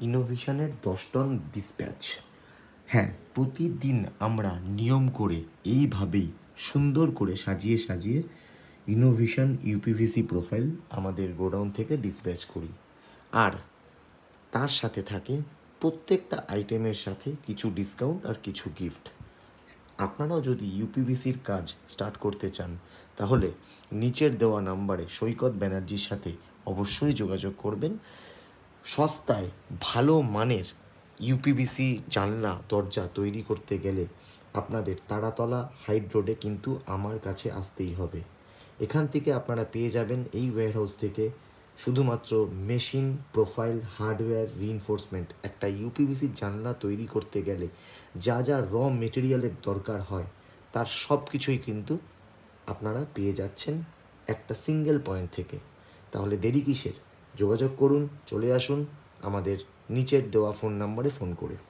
ইনোভেশনের 10 ton dispatch. হ্যাঁ, প্রতিদিন আমরা নিয়ম করে এইভাবেই সুন্দর করে সাজিয়ে সাজিয়ে ইনোভেশন ইউপিভিসি প্রোফাইল আমাদের গোডাউন থেকে ডিসপ্যাচ করি। আর তার সাথে থাকে প্রত্যেকটা আইটেমের সাথে কিছু ডিসকাউন্ট আর কিছু গিফট। আপনারাও যদি ইউপিভিসির কাজ স্টার্ট করতে চান তাহলে নিচের দেওয়া নাম্বারে সৈকত ব্যানার্জির সাথে অবশ্যই যোগাযোগ করবেন। সস্তায় ভালো মানের ইউপিভিসি জানলা দরজা তৈরি করতে গেলে আপনাদের তারাতলা হাইড রোডে কিন্তু আমার কাছে আসতেই হবে। এখান থেকে আপনারা পেয়ে যাবেন এই ওয়্যারহাউস থেকে শুধুমাত্র মেশিন, প্রোফাইল, হার্ডওয়্যার, রিইনফোর্সমেন্ট। একটা ইউপিভিসি জানলা তৈরি করতে গেলে যা যা র মেটেরিয়ালের দরকার হয় তার সব কিছুই কিন্তু আপনারা পেয়ে যাচ্ছেন একটা সিঙ্গেল পয়েন্ট থেকে। তাহলে দেরি কিসের? যোগাযোগ করুন, চলে আসুন আমাদের নিচের দেওয়া ফোন নাম্বারে ফোন করে।